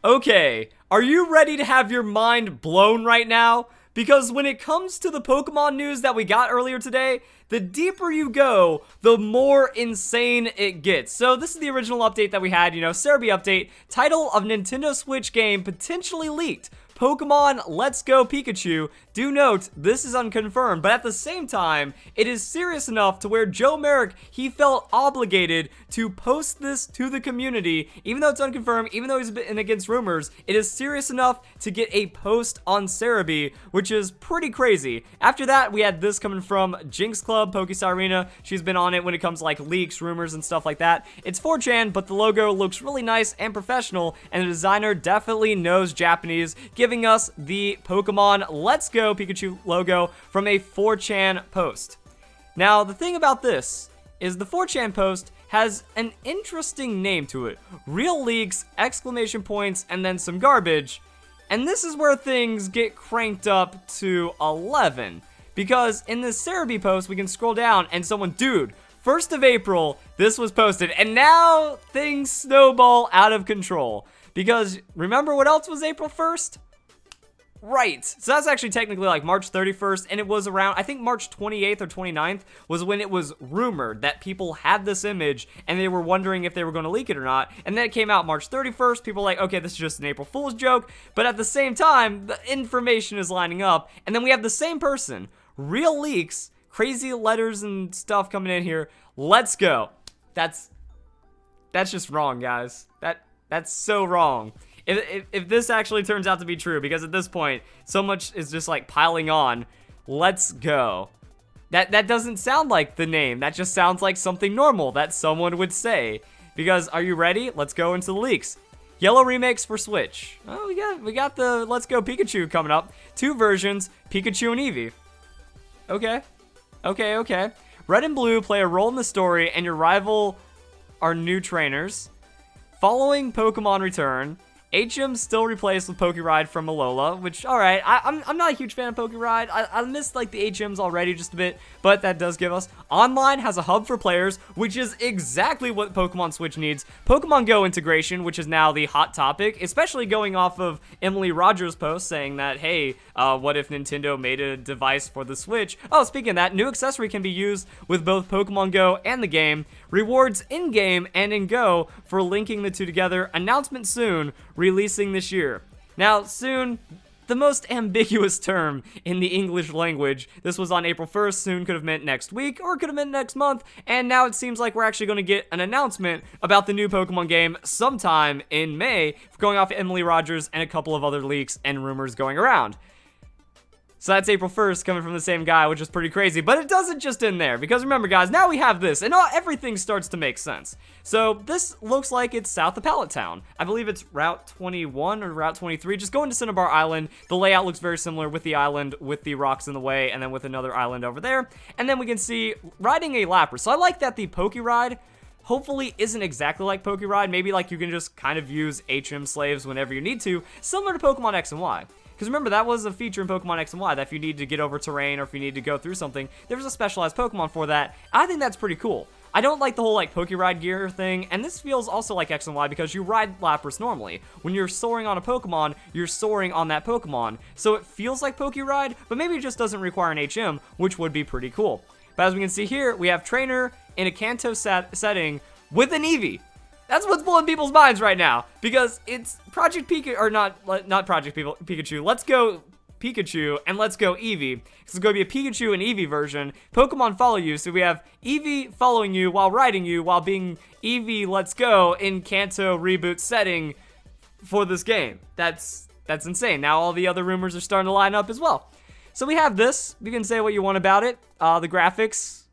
Okay, are you ready to have your mind blown right now? Because when it comes to the Pokemon news that we got earlier today, the deeper you go, the more insane it gets. So this is the original update that we had, Cerebi update, title of Nintendo Switch game potentially leaked. Pokemon Let's Go Pikachu. Do note, this is unconfirmed, but at the same time, it is serious enough to where Joe Merrick, he felt obligated to post this to the community, even though it's unconfirmed, even though he's been against rumors, it is serious enough to get a post on Cerebi, which is pretty crazy. After that, we had this coming from Jinx Club, Pokestarina. She's been on it when it comes to like leaks, rumors, and stuff like that. It's 4chan, but the logo looks really nice and professional, and the designer definitely knows Japanese, giving us the Pokemon Let's Go Pikachu logo from a 4chan post. Now, the thing about this is the 4chan post has an interesting name to it. Real leaks, exclamation points, and then some garbage. And this is where things get cranked up to 11. Because in this Cerebi post, we can scroll down and someone, dude, 1st of April, this was posted. And now things snowball out of control. Because remember what else was April 1st? Right, so that's actually technically like March 31st, and it was around, I think March 28th or 29th was when it was rumored that people had this image, and they were wondering if they were going to leak it or not, and then it came out March 31st, people were like, okay, this is just an April Fool's joke, but at the same time, the information is lining up, and then we have the same person, real leaks, crazy letters and stuff coming in here, let's go. That's just wrong, guys. That's so wrong. If this actually turns out to be true, because at this point, so much is just like piling on, let's go. That doesn't sound like the name. That just sounds like something normal that someone would say. Because, are you ready? Let's go into the leaks. Yellow remakes for Switch. Oh, we got the Let's Go Pikachu coming up. 2 versions, Pikachu and Eevee. Okay. Red and Blue play a role in the story, and your rival are new trainers. Following Pokemon Return, HM's still replaced with Pokéride from Alola, which, alright, I'm not a huge fan of Pokéride. I missed, like, the HMs already just a bit, but that does give us. Online has a hub for players, which is exactly what Pokemon Switch needs. Pokemon Go integration, which is now the hot topic, especially going off of Emily Rogers' post saying that, hey, what if Nintendo made a device for the Switch? Oh, speaking of that, new accessory can be used with both Pokemon Go and the game. Rewards in-game and in Go for linking the two together. Announcement soon, releasing this year. Now, soon, the most ambiguous term in the English language. This was on April 1st, soon could have meant next week, or could have meant next month, and now it seems like we're actually going to get an announcement about the new Pokemon game sometime in May, going off Emily Rogers and a couple of other leaks and rumors going around. So that's April 1st coming from the same guy, which is pretty crazy. But it doesn't just end there, because remember, guys, now we have this, and everything starts to make sense. So this looks like it's south of Pallet Town. I believe it's Route 21 or Route 23. Just going to Cinnabar Island. The layout looks very similar with the island, with the rocks in the way, and then with another island over there. And then we can see riding a Lapras. So I like that the Pokéride hopefully isn't exactly like Pokéride. Maybe like you can just kind of use HM slaves whenever you need to, similar to Pokemon X and Y. Because remember, that was a feature in Pokemon X and Y, that if you need to get over terrain or if you need to go through something, there was a specialized Pokemon for that. I think that's pretty cool. I don't like the whole like Pokéride gear thing, and this feels also like X and Y because you ride Lapras normally. When you're soaring on a Pokemon, you're soaring on that Pokemon. So it feels like Pokéride, but maybe it just doesn't require an HM, which would be pretty cool. But as we can see here, we have Trainer in a Kanto setting with an Eevee. That's what's blowing people's minds right now, because it's Project Pikachu, or not Project Pikachu, Let's Go Pikachu and Let's Go Eevee. It's going to be a Pikachu and Eevee version. Pokemon follow you, so we have Eevee following you while riding you, while being Eevee Let's Go in Kanto reboot setting for this game. That's insane. Now all the other rumors are starting to line up as well. So we have this. You can say what you want about it. The graphics,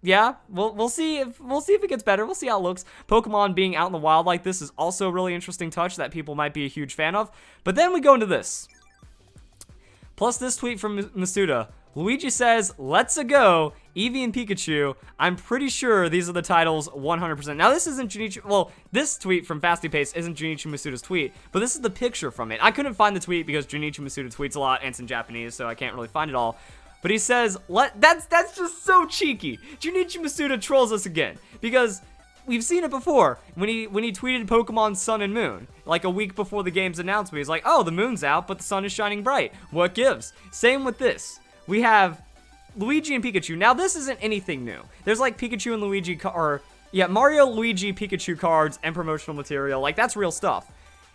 yeah, we'll see if it gets better. We'll see how it looks. Pokemon being out in the wild like this is also a really interesting touch that people might be a huge fan of. But then we go into this. Plus this tweet from Masuda. Luigi says, "Let's go, Eevee and Pikachu." I'm pretty sure these are the titles 100%. Now this isn't Junichi, well, this tweet from Fasty Pace isn't Junichi Masuda's tweet, but this is the picture from it. I couldn't find the tweet because Junichi Masuda tweets a lot and it's in Japanese, so I can't really find it all. But he says, that's just so cheeky. Junichi Masuda trolls us again, because we've seen it before. When he tweeted Pokemon Sun and Moon, like a week before the game's announcement, he's like, oh, the moon's out, but the sun is shining bright. What gives? Same with this. We have Luigi and Pikachu. Now, this isn't anything new. There's like Pikachu and Luigi, Mario, Luigi, Pikachu cards and promotional material. Like, that's real stuff.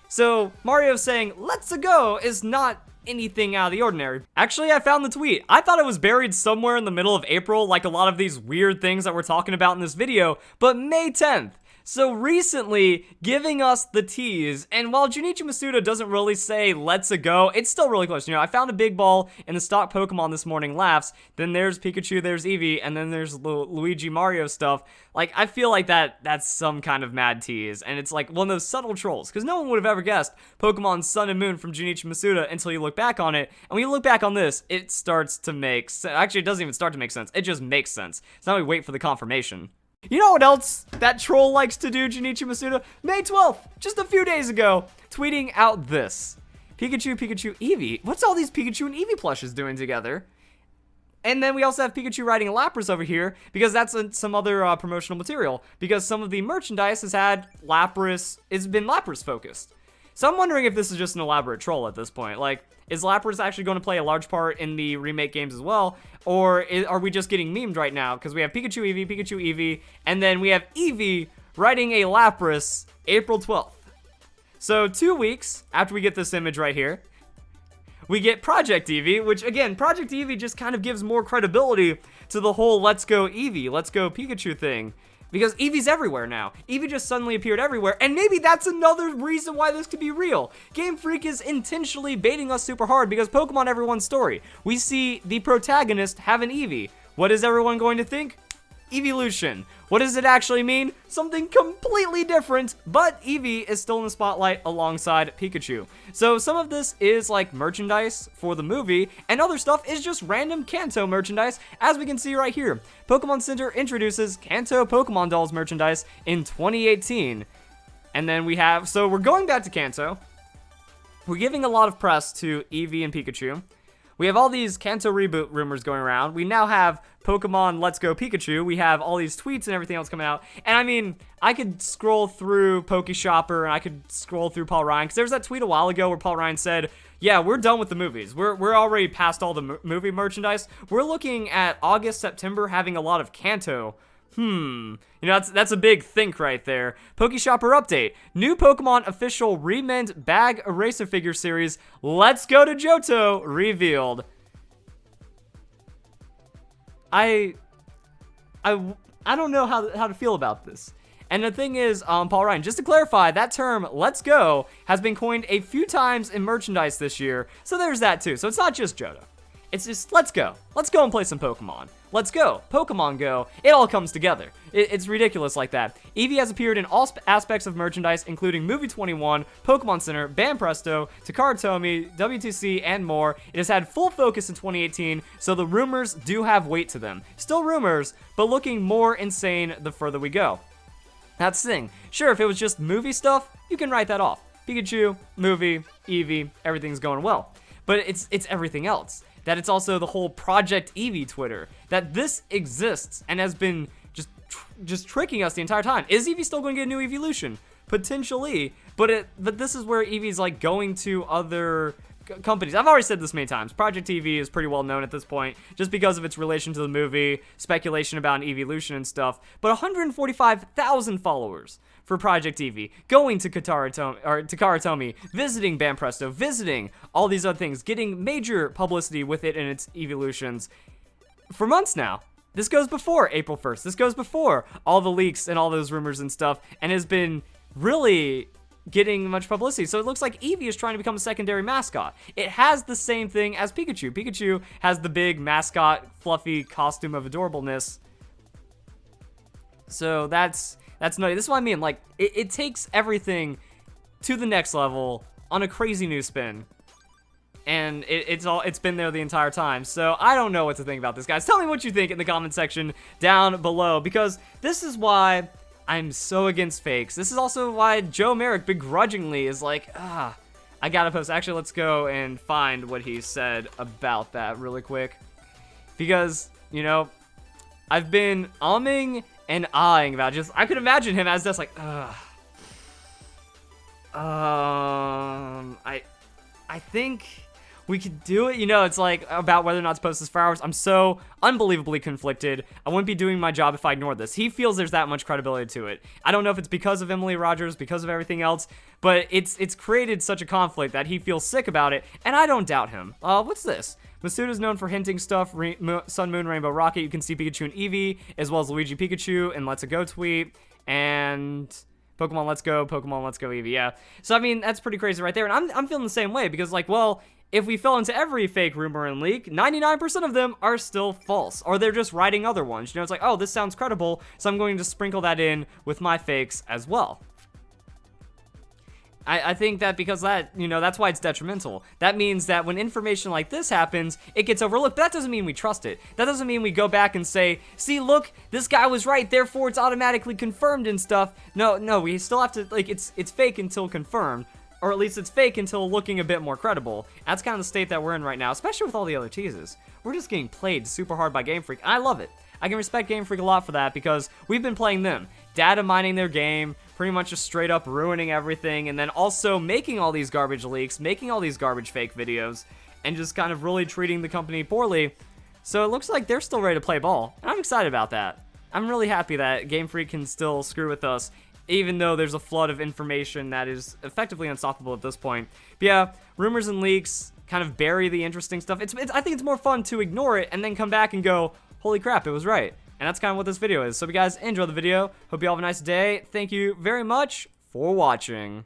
So, Mario saying, let's go, is not anything out of the ordinary. Actually, I found the tweet. I thought it was buried somewhere in the middle of April, like a lot of these weird things that we're talking about in this video, but May 10th. So recently, giving us the tease, and while Junichi Masuda doesn't really say, let's go, it's still really close. You know, I found a big ball in the stock Pokemon this morning, laughs, then there's Pikachu, there's Eevee, and then there's Luigi Mario stuff. Like, I feel like that's some kind of mad tease, and it's like one of those subtle trolls, because no one would have ever guessed Pokemon Sun and Moon from Junichi Masuda until you look back on it, and when you look back on this, it starts to make sense. Actually, it doesn't even start to make sense, it just makes sense. So now we wait for the confirmation. You know what else that troll likes to do, Junichi Masuda? May 12th, just a few days ago, tweeting out this. Pikachu, Eevee. What's all these Pikachu and Eevee plushes doing together? And then we also have Pikachu riding a Lapras over here, because that's some other promotional material. Because some of the merchandise has had Lapras, it's been Lapras focused. So I'm wondering if this is just an elaborate troll at this point. Like, is Lapras actually going to play a large part in the remake games as well? Or are we just getting memed right now? Because we have Pikachu, Eevee, and then we have Eevee riding a Lapras April 12th. So 2 weeks after we get this image right here, we get Project Eevee, which again, Project Eevee just kind of gives more credibility to the whole let's go Eevee, let's go Pikachu thing. Because Eevee's everywhere now. Eevee just suddenly appeared everywhere, and maybe that's another reason why this could be real. Game Freak is intentionally baiting us super hard because Pokemon Everyone's story. We see the protagonist have an Eevee. What is everyone going to think? Evolution. What does it actually mean? Something completely different, but Eevee is still in the spotlight alongside Pikachu. So some of this is like merchandise for the movie, and other stuff is just random Kanto merchandise, as we can see right here. Pokemon Center introduces Kanto Pokemon Dolls merchandise in 2018. And then we have, so we're going back to Kanto. We're giving a lot of press to Eevee and Pikachu. We have all these Kanto reboot rumors going around. We now have Pokemon Let's Go Pikachu. We have all these tweets and everything else coming out. And I mean, I could scroll through PokeShopper and I could scroll through Paul Ryan. Because there was that tweet a while ago where Paul Ryan said, yeah, we're done with the movies. We're already past all the movie merchandise. We're looking at August, September having a lot of Kanto. You know, that's a big think right there. PokeShopper update. New Pokemon official remint bag eraser figure series, Let's Go to Johto, revealed. I don't know how to feel about this. And the thing is, Paul Ryan, just to clarify, that term, let's go, has been coined a few times in merchandise this year. So there's that too. So it's not just Johto. It's just, let's go. Let's go and play some Pokemon. Let's go. Pokemon Go. It all comes together. It's ridiculous like that. Eevee has appeared in all aspects of merchandise, including Movie 21, Pokemon Center, Banpresto, Takara Tomy, WTC, and more. It has had full focus in 2018, so the rumors do have weight to them. Still rumors, but looking more insane the further we go. That's the thing. Sure, if it was just movie stuff, you can write that off. Pikachu, movie, Eevee, everything's going well. But it's everything else. That it's also the whole Project Eevee Twitter, that this exists and has been just tricking us the entire time. Is Eevee still going to get a new evolution? Potentially, but this is where Eevee's like going to other companies. I've already said this many times. Project Eevee is pretty well known at this point, just because of its relation to the movie, speculation about an evolution and stuff. But 145,000 followers for Project Eevee, going to Takara Tomy, visiting Banpresto, visiting all these other things, getting major publicity with it and its evolutions for months now. This goes before April 1st. This goes before all the leaks and all those rumors and stuff, and has been really getting much publicity. So it looks like Eevee is trying to become a secondary mascot. It has the same thing as Pikachu. Pikachu has the big mascot, fluffy costume of adorableness. So that's nutty. This is what I mean. Like, it takes everything to the next level on a crazy new spin. And it's been there the entire time. So I don't know what to think about this, guys. Tell me what you think in the comment section down below, because this is why I'm so against fakes. This is also why Joe Merrick begrudgingly is like, I gotta post. Actually, let's go and find what he said about that really quick. Because, you know, I've been umming and eyeing about it. Just, I could imagine him as this, like, I think we could do it. You know, it's like about whether or not to post this for hours. I'm so unbelievably conflicted. I wouldn't be doing my job if I ignored this. He feels there's that much credibility to it. I don't know if it's because of Emily Rogers, because of everything else, but it's created such a conflict that he feels sick about it, and I don't doubt him. What's this? Masuda's known for hinting stuff. Sun, Moon, Rainbow, Rocket. You can see Pikachu and Eevee, as well as Luigi Pikachu and Let's Go tweet, and Pokemon Let's Go, Eevee, yeah. So, I mean, that's pretty crazy right there, and I'm feeling the same way, because, like, well, if we fell into every fake rumor and leak, 99% of them are still false, or they're just writing other ones. You know, it's like, oh, this sounds credible, so I'm going to sprinkle that in with my fakes as well. I think that because that, you know, that's why it's detrimental. That means that when information like this happens, it gets overlooked. But that doesn't mean we trust it. That doesn't mean we go back and say, see, look, this guy was right, therefore it's automatically confirmed and stuff. No, we still have to, like, it's fake until confirmed. Or at least it's fake until looking a bit more credible. That's kind of the state that we're in right now, especially with all the other teases. We're just getting played super hard by Game Freak, and I love it. I can respect Game Freak a lot for that because we've been playing them. Data mining their game, pretty much just straight up ruining everything, and then also making all these garbage leaks, making all these garbage fake videos, and just kind of really treating the company poorly. So it looks like they're still ready to play ball, and I'm excited about that. I'm really happy that Game Freak can still screw with us, even though there's a flood of information that is effectively unstoppable at this point. But yeah, rumors and leaks kind of bury the interesting stuff. I think it's more fun to ignore it and then come back and go, holy crap, it was right. And that's kind of what this video is. So if you guys enjoyed the video, hope you all have a nice day. Thank you very much for watching.